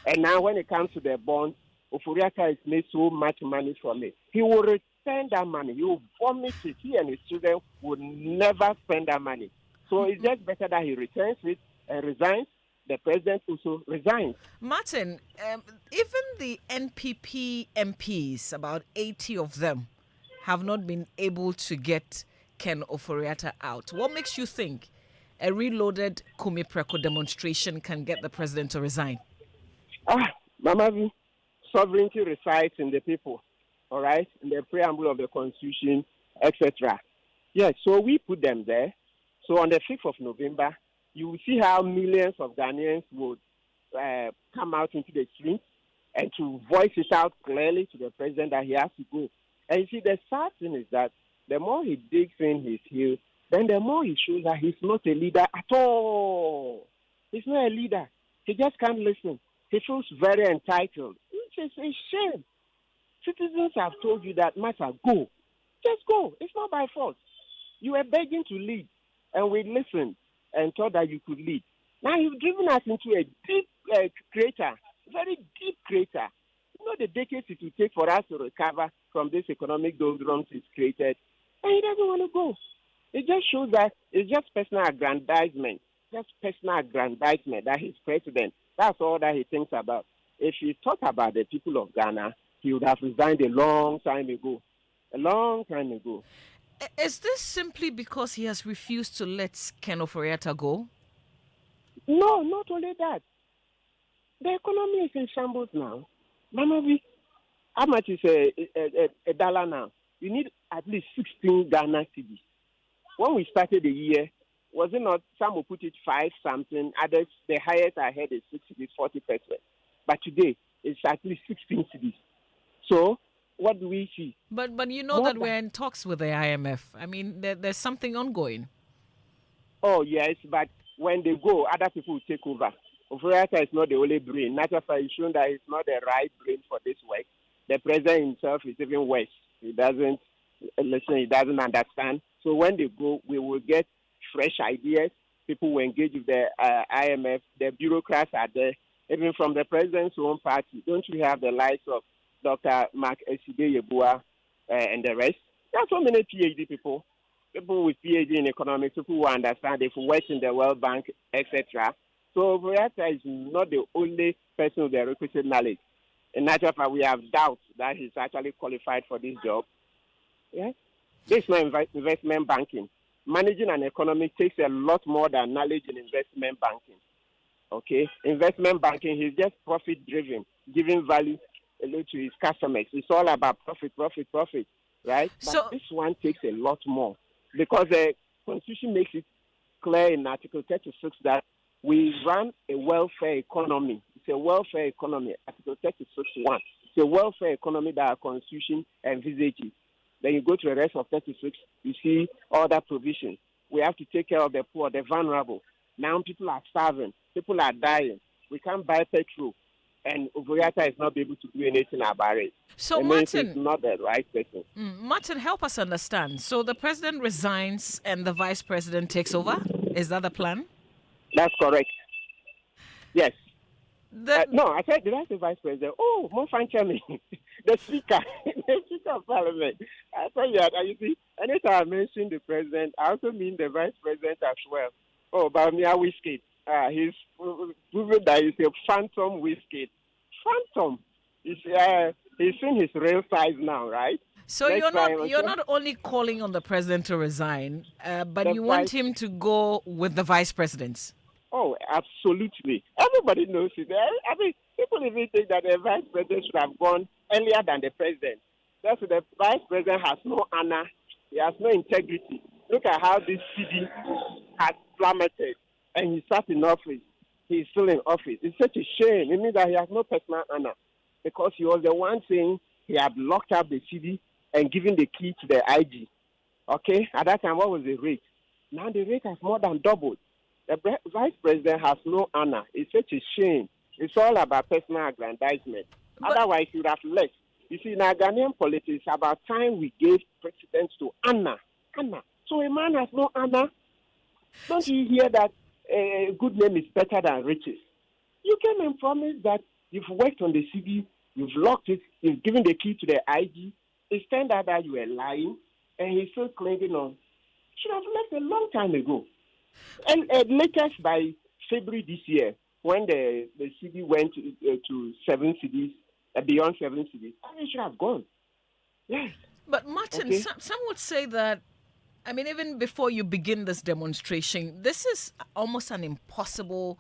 And now when it comes to the bonds, Ofori-Atta has made so much money from it. He will return that money. He will vomit it. He and his children will never spend that money. So it's just better that he returns it and resigns. The president also resigns. Martin, even the NPP MPs, about 80 of them, have not been able to get Ken Ofori-Atta out. What makes you think a reloaded Kumi Preko demonstration can get the president to resign? Mamavi, sovereignty resides in the people, all right, in the preamble of the Constitution, etc. Yes, so we put them there. So on the 5th of November, you will see how millions of Ghanaians would come out into the streets and to voice it out clearly to the president that he has to go. And you see, the sad thing is that the more he digs in his heels, then the more he shows that he's not a leader at all. He's not a leader. He just can't listen. He feels very entitled, which is a shame. Citizens have told you that, matter, go. Just go. It's not by force. You were begging to lead, and we listened and thought that you could lead. Now you've driven us into a deep crater, very deep crater. You know the decades it will take for us to recover from this economic doldrums he's created, and he doesn't want to go. It just shows that it's just personal aggrandizement, that he's president. That's all that he thinks about. If he thought about the people of Ghana, he would have resigned a long time ago. Is this simply because he has refused to let Ken Ofori-Atta go? No, not only that. The economy is in shambles now. Mamavi, How much is a dollar now? You need at least 16 Ghana cedis. When we started the year, was it not? Some will put it 5 something. Others, the highest I heard is 60, 40%. But today, it's at least 16 cedis. So, what do we see? But you know that we're in talks with the IMF. I mean, there's something ongoing. Oh, yes, but when they go, other people will take over. Ofori-Atta is not the only brain. Natural is shown that he's not the right brain for this work. The president himself is even worse. He doesn't listen, he doesn't understand. So when they go, we will get fresh ideas. People will engage with the IMF. The bureaucrats are there, even from the president's own party. Don't we have the likes of Dr. Mark Esibe-Yeboah and the rest? There are so many PhD people with PhD in economics, people who understand, they've worked in the World Bank, etc. So Ofori-Atta is not the only person with the requisite knowledge. In actual fact, we have doubts that he's actually qualified for this job. Yeah? This is not investment banking. Managing an economy takes a lot more than knowledge in investment banking. Okay? Investment banking, he's just profit-driven, giving value to his customers. It's all about profit, right? But this one takes a lot more because the Constitution makes it clear in Article 36 that we run a welfare economy. It's a welfare economy, Article 36.1. It's a welfare economy that our Constitution envisages. Then you go to the rest of 36, you see other provisions. We have to take care of the poor, the vulnerable. Now people are starving. People are dying. We can't buy petrol. And Ofori-Atta is not able to do anything about it. So, Martin, is not the right person. Martin, help us understand. So the president resigns and the vice president takes over? Is that the plan? That's correct. Yes. No, I said, did I say vice president? Oh, more fun me. The speaker of parliament. I tell you see, anytime I mention the president, I also mean the vice president as well. Oh, Bamia Whiskey. He's proven that he's a phantom Whiskey. Phantom. He's seen his real size now, right? So you're not only calling on the president to resign, but you want him to go with the vice presidents. Oh, absolutely. Everybody knows it. I mean, people even think that the vice president should have gone earlier than the president. That's the vice president has no honor. He has no integrity. Look at how this city has plummeted. And he sat in office. He's still in office. It's such a shame. It means that he has no personal honor. Because he was the one saying he had locked up the city and given the key to the IG. Okay? At that time, what was the rate? Now the rate has more than doubled. The vice president has no honor. It's such a shame. It's all about personal aggrandizement. Otherwise, he would have left. You see, in our Ghanaian politics, about time we gave precedence to honor. Honor. So a man has no honor. Don't you hear that a good name is better than riches? You came and promised that you've worked on the city, you've locked it, you've given the key to the IG. It turned out that you were lying, and he's still clinging on. Should have left a long time ago. And latest by February this year, when the city went to 7 cities, beyond 7 cities, it should have gone. Yes. But Martin, okay. Some would say that, I mean, even before you begin this demonstration, this is almost an impossible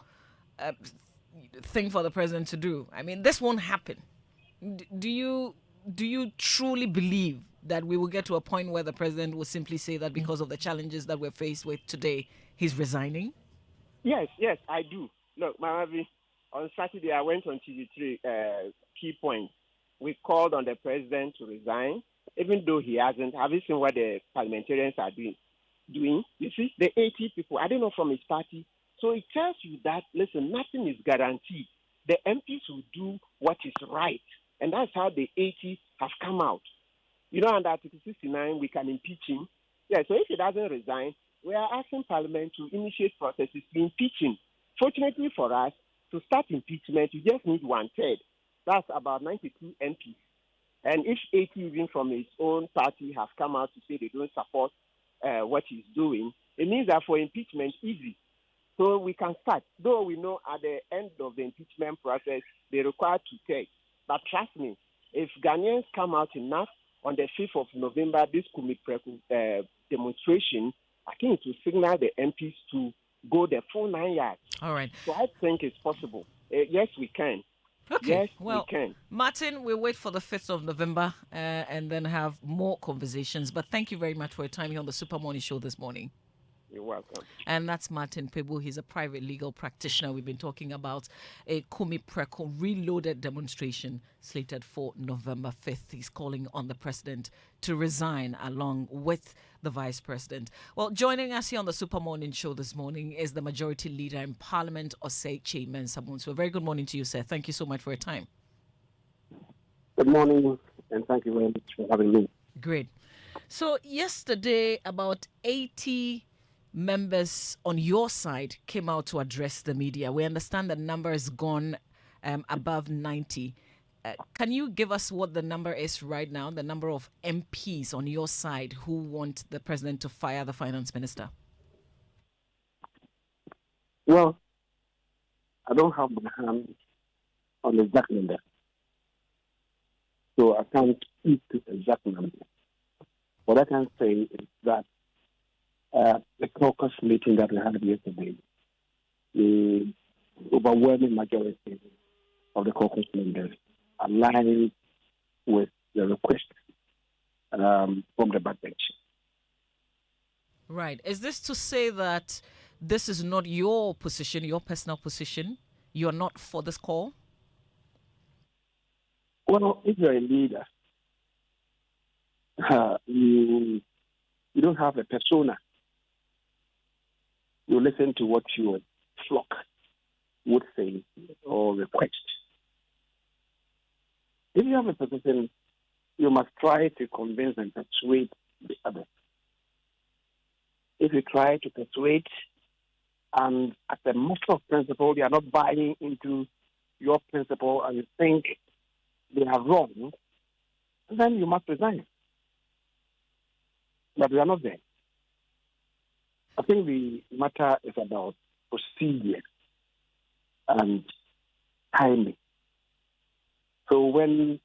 thing for the president to do. I mean, this won't happen. Do you truly believe that we will get to a point where the president will simply say that because of the challenges that we're faced with today, he's resigning? Yes, I do. Look, Mamavi, on Saturday I went on TV3, Key Point. We called on the president to resign, even though he hasn't. Have you seen what the parliamentarians are doing? You see, the 80 people, I don't know, from his party. So it tells you that, listen, nothing is guaranteed. The MPs will do what is right. And that's how the 80 have come out. You know, under Article 69, we can impeach him. Yeah, so if he doesn't resign, we are asking Parliament to initiate processes to impeach him. Fortunately for us, to start impeachment, you just need 1/3. That's about 92 MPs. And if 80 even from his own party have come out to say they don't support what he's doing, it means that for impeachment, easy. So we can start. Though we know at the end of the impeachment process, they require 2/3. But trust me, if Ghanaians come out enough, on the 5th of November, this demonstration, I think it will signal the MPs to go the full 9 yards. All right. So I think it's possible. Yes, we can. Okay, Yes, well, we can. Martin, we'll wait for the 5th of November and then have more conversations. But thank you very much for your time here on the Super Morning Show this morning. You're welcome. And that's Martin Pebu. He's a private legal practitioner. We've been talking about a Kumi Preko reloaded demonstration slated for November 5th. He's calling on the president to resign along with the vice president. Well, joining us here on the Super Morning Show this morning is the majority leader in Parliament, Osei Mensah. So a very good morning to you, sir. Thank you so much for your time. Good morning, and thank you very much for having me. Great. So yesterday, about 80 members on your side came out to address the media. We understand the number has gone above 90. Can you give us what the number is right now, the number of MPs on your side who want the president to fire the finance minister? Well, I don't have my hand on the exact number, so I can't speak to the exact number. What I can say is that the caucus meeting that we had yesterday, the overwhelming majority of the caucus members aligned with the request from the backbench. Right. Is this to say that this is not your position, your personal position? You're not for this call? Well, if you're a leader, you don't have a persona. You listen to what your flock would say or request. If you have a position, you must try to convince and persuade the others. If you try to persuade and as a matter of principle, they are not buying into your principle and you think they are wrong, then you must resign. But we are not there. I think the matter is about procedure and timing. So when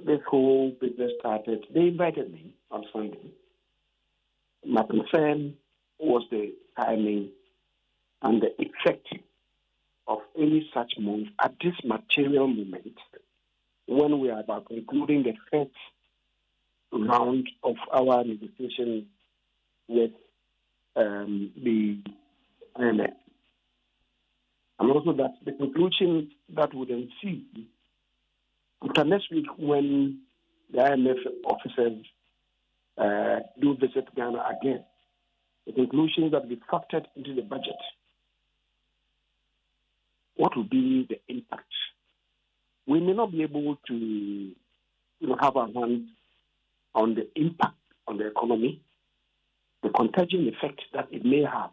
this whole business started, they invited me on Sunday. My concern was the timing and the effect of any such move at this material moment when we are about concluding the first round of our negotiation with the IMF. And also that the conclusion that would ensue after next week when the IMF officers do visit Ghana again, the conclusions that will be factored into the budget. What will be the impact? We may not be able to have our hands on the impact on the economy, the contagion effect that it may have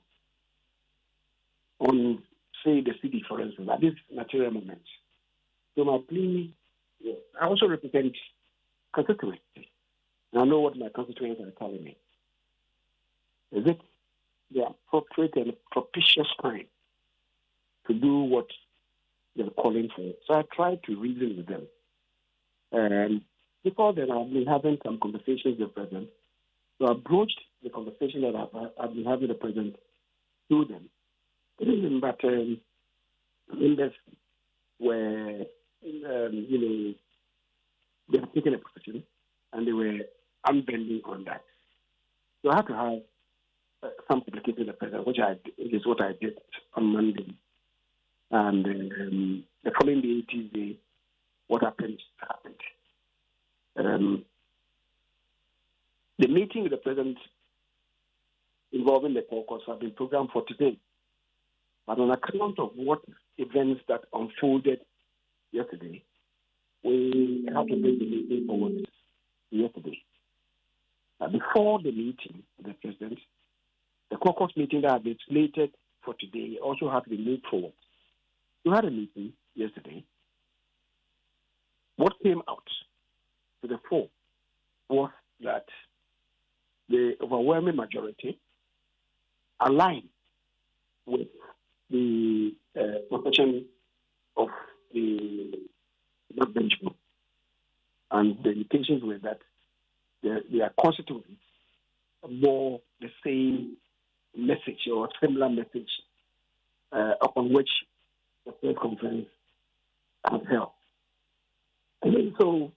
on, say, the city, for instance, at this material moment. So my plea, I also represent constituents. And I know what my constituents are telling me. Is it the appropriate and propitious time to do what they're calling for? So I try to reason with them. And before then, I've been having some conversations with the president. So I broached the conversation that I've been having with the president to them. But members were, they had taken a position and they were unbending on that. So I had to have some communication with the president, which is what I did on Monday. And the following day, Tuesday, what happened. The meeting with the president involving the caucus had been programmed for today. But on account of what events that unfolded yesterday, we had to bring the meeting forward yesterday. Before the meeting with the president, the caucus meeting that had been slated for today also had to be moved forward. We had a meeting yesterday. What came out to the fore was that the overwhelming majority aligned with the position of the benchmark. And the indications were that their constituents bore the same message or similar message upon which the press conference as hell. And then so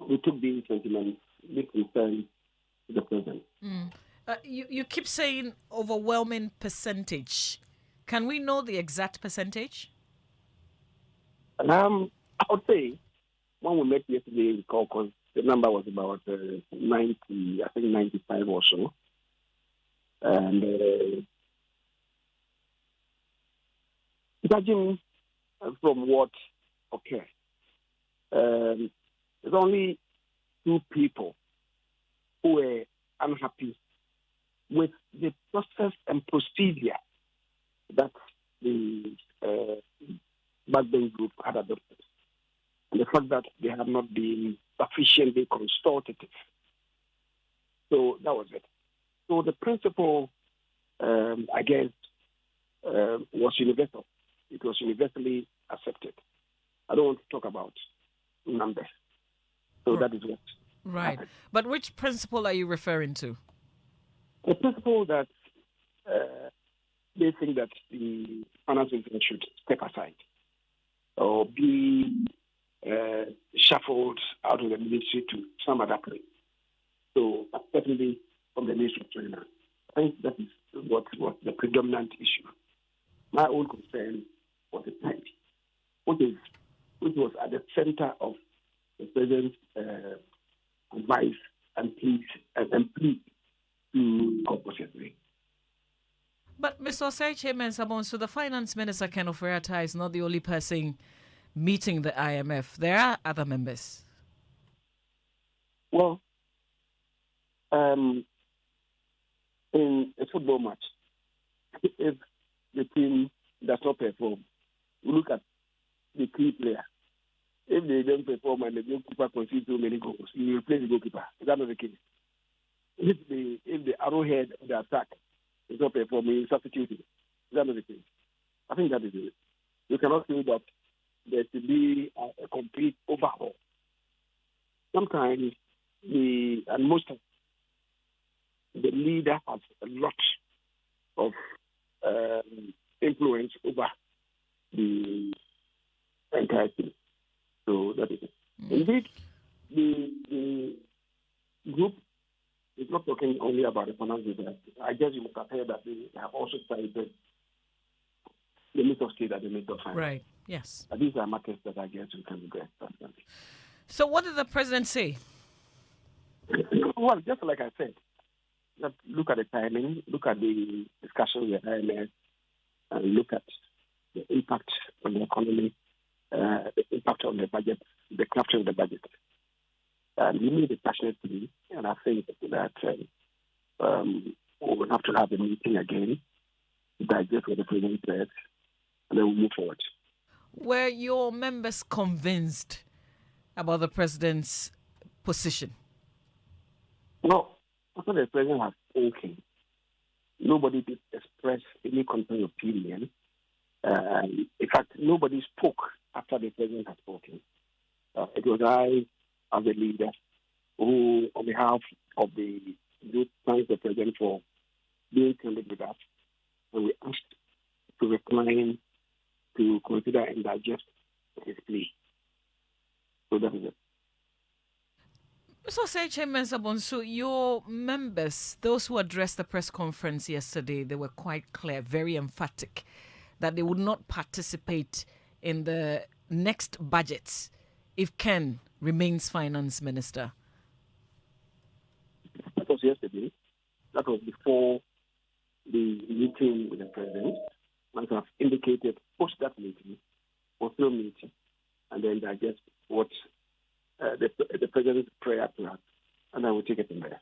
we took these sentiments, this concern to the president. You keep saying overwhelming percentage. Can we know the exact percentage? And I would say, when we met yesterday in caucus, the number was about 90, I think 95 or so. And judging from what occurred, there's only 2 people who were unhappy with the process and procedure that the backbench group had adopted, and the fact that they have not been sufficiently consultative. So that was it. So the principle, I guess, was universal. It was universally accepted. I don't want to talk about numbers. So that is what happened. But which principle are you referring to? The principle that they think that the finance minister should step aside or be shuffled out of the ministry to some other place. So, certainly from the Ministry of Finance. I think that is what was the predominant issue. My own concern was the time, which was at the center of the president's advice and plea to compulsory. But Mr. Ofori-Atta, so the finance minister, Ofori-Atta, is not the only person meeting the IMF. There are other members. Well, in a football match, if the team does not perform, we look at the key player. If they don't perform and the goalkeeper concedes too many goals, you replace the goalkeeper. Is that not the case? If the arrowhead of the attack is not performing, you substitute it. Is that not the case? I think that is it. You cannot say that there should be a complete overhaul. Sometimes most of the leader has a lot of influence over the entire thing. So that is it. Indeed, the group is not talking only about the finances. I guess you must have heard that they have also cited the Minister of State and the Minister of Finance. Right, yes. These are matters that I guess we can address. So what did the president say? Well, just like I said, look at the timing, look at the discussion with IMF, and look at the impact on the economy, the impact on the budget, the capture of the budget. And we made a passionate plea, and I think that we will have to have a meeting again to digest what the president said, and then we'll move forward. Were your members convinced about the president's position? No. After the president has spoken, nobody did express any contrary opinion. In fact, nobody spoke after the president had spoken. It was I, as a leader, who, on behalf of the group, thanked the president for being candid with us. And we asked to recline, to consider and digest his plea. So that is it. Mr. Ofori-Atta, so your members, those who addressed the press conference yesterday, they were quite clear, very emphatic, that they would not participate in the next budget if Ken remains finance minister. That was yesterday. That was before the meeting with the president. As I've indicated, post that meeting, or still meeting, and then digest what the president's prayer to us, and I will take it from there.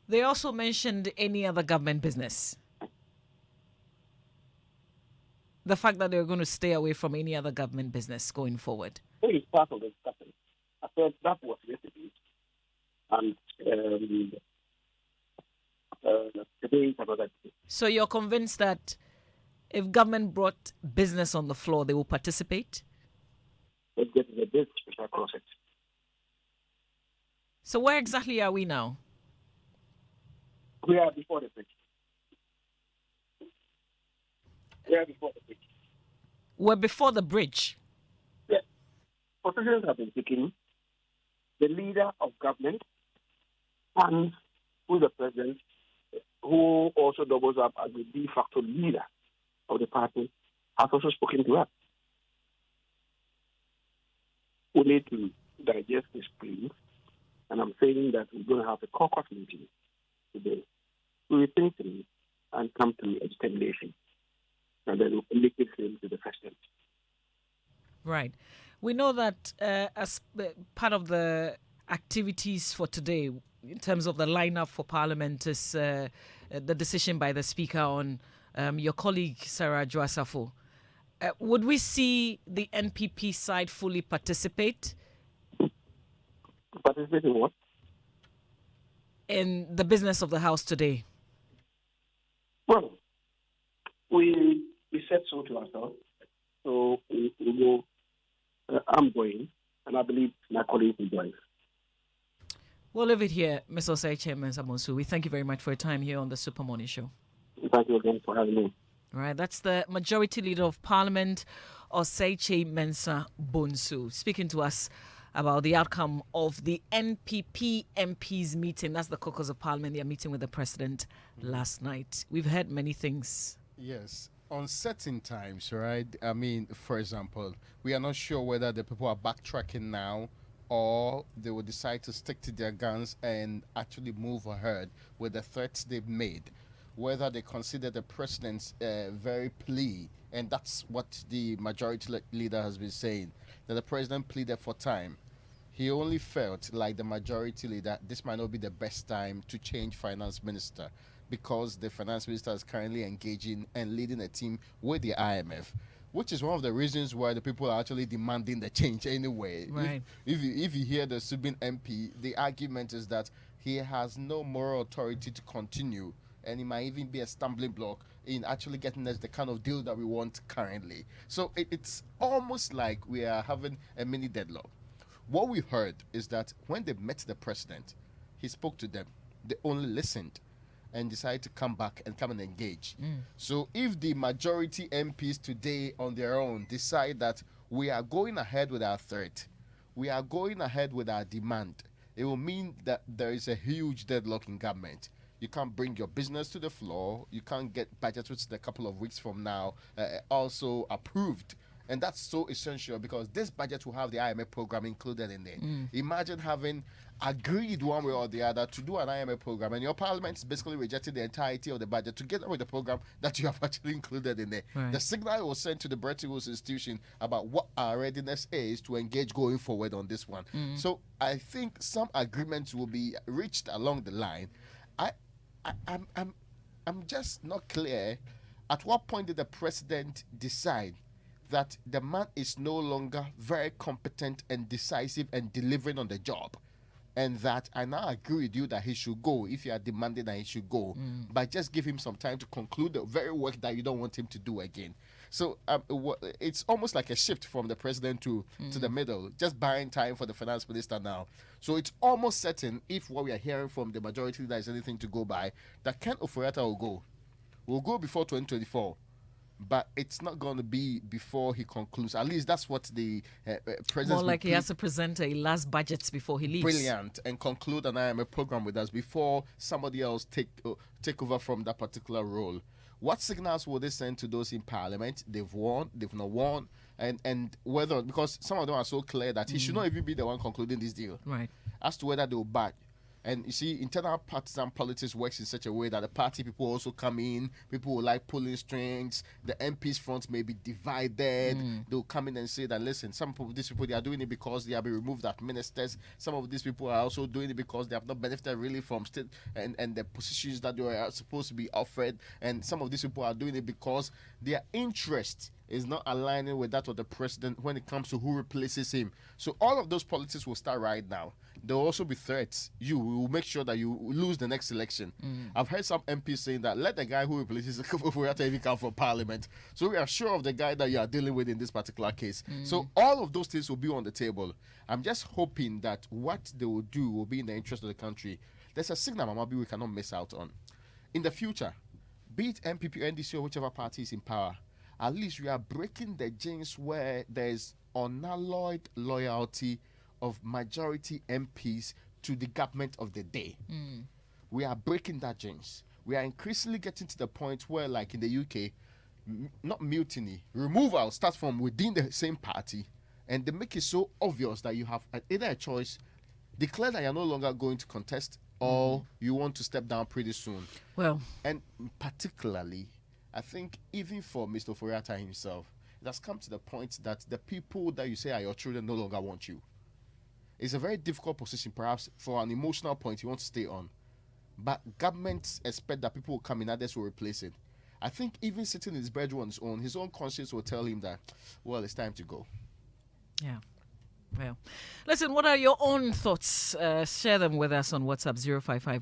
They also mentioned any other government business. The fact that they're going to stay away from any other government business going forward. It is part of the discussion. I said that was yesterday. And today is another day. So you're convinced that if government brought business on the floor, they will participate? Let's get to the big special process. So where exactly are we now? We are before the bridge. We're before the bridge. positions have been taken. The leader of government and who is the president, who also doubles up as the de facto leader of the party, has also spoken to us. We need to digest this, please. And I'm saying that we're going to have a caucus meeting today. We will think through and come to a determination. And then we'll make it clear to the president. Right. We know that as part of the activities for today, in terms of the lineup for Parliament, is the decision by the Speaker on your colleague, Sarah Joasafo. Would we see the NPP side fully participate? Participate in what? In the business of the House today? Well, we said so to ourselves. So we go. I'm going, and I believe my colleagues will join. We'll leave it here, Mr. Osei Chairman Owusu. We thank you very much for your time here on the Super Morning Show. Thank you again for having me. All right, that's the Majority Leader of Parliament, Osei Mensah Bonsu, speaking to us about the outcome of the NPP MPs meeting. That's the caucus of Parliament. They are meeting with the President last night. We've heard many things. Yes. On certain times, right? I mean, for example, we are not sure whether the people are backtracking now or they will decide to stick to their guns and actually move ahead with the threats they've made. Whether they consider the president's very plea, and that's what the majority leader has been saying, that the president pleaded for time. He only felt like the majority leader, this might not be the best time to change finance minister, because the finance minister is currently engaging and leading a team with the IMF, which is one of the reasons why the people are actually demanding the change anyway. Right. If you hear the Subin MP, the argument is that he has no moral authority to continue, and it might even be a stumbling block in actually getting us the kind of deal that we want currently. So it's almost like we are having a mini deadlock. What we heard is that when they met the president, he spoke to them. They only listened and decided to come back and come and engage. So if the majority MPs today on their own decide that we are going ahead with our threat, we are going ahead with our demand, it will mean that there is a huge deadlock in government. You can't bring your business to the floor. You can't get budgets, which is a couple of weeks from now, also approved. And that's so essential because this budget will have the IMF program included in there. Imagine having agreed one way or the other to do an IMF program, and your parliament is basically rejecting the entirety of the budget together with the program that you have actually included in there. Right. The signal was sent to the Bretton Woods institution about what our readiness is to engage going forward on this one. So I think some agreements will be reached along the line. I'm just not clear at what point did the president decide that the man is no longer very competent and decisive and delivering on the job, and that I now agree with you that he should go if you are demanding that he should go, but just give him some time to conclude the very work that you don't want him to do again. So it's almost like a shift from the president to the middle, just buying time for the finance minister now. So it's almost certain, if what we are hearing from the majority leader is anything to go by, that Ken Ofori-Atta will go before 2024. But it's not going to be before he concludes. At least that's what the president. More like he has to present a last budget before he leaves. Brilliant, and conclude an IMF program with us before somebody else take over from that particular role. What signals will they send to those in Parliament? They've won, they've not won, and whether, because some of them are so clear that he should not even be the one concluding this deal. Right. As to whether they will back. And you see, internal partisan politics works in such a way that the party people also come in. People will like pulling strings. The MPs' fronts may be divided. They'll come in and say that, listen, some of these people, they are doing it because they have been removed as ministers. Some of these people are also doing it because they have not benefited really from state and the positions that they are supposed to be offered. And some of these people are doing it because their interest is not aligning with that of the president when it comes to who replaces him. So all of those politics will start right now. There will also be threats. You will make sure that you lose the next election. I've heard some MPs saying that let the guy who replaces Ofori-Atta even come from Parliament. So we are sure of the guy that you are dealing with in this particular case. So all of those things will be on the table. I'm just hoping that what they will do will be in the interest of the country. There's a signal, Mamavi, we cannot miss out on. In the future, be it MPP, NDC, or whichever party is in power, at least we are breaking the jinx where there's unalloyed loyalty of majority MPs to the government of the day. We are breaking that jinx. We are increasingly getting to the point where, like in the UK, not mutiny, removal starts from within the same party, and they make it so obvious that you have either a choice: declare that you're no longer going to contest, or you want to step down pretty soon. Well, and particularly, I think even for Mr. Ofori-Atta himself, it has come to the point that the people that you say are your children no longer want you. It's a very difficult position, perhaps for an emotional point you want to stay on. But governments expect that people will come in, others will replace it. I think even sitting in his bedroom on his own conscience will tell him that, well, it's time to go. Yeah. Well, listen, what are your own thoughts? Share them with us on WhatsApp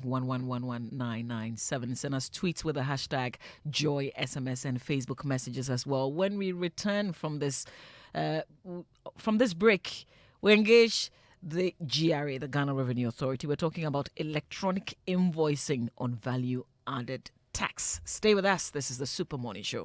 055-1111-997. Send us tweets with the hashtag Joy, SMS, and Facebook messages as well. When we return from this break, we engage the GRA, the Ghana Revenue Authority. We're talking about electronic invoicing on value-added tax. Stay with us. This is the Super Morning Show.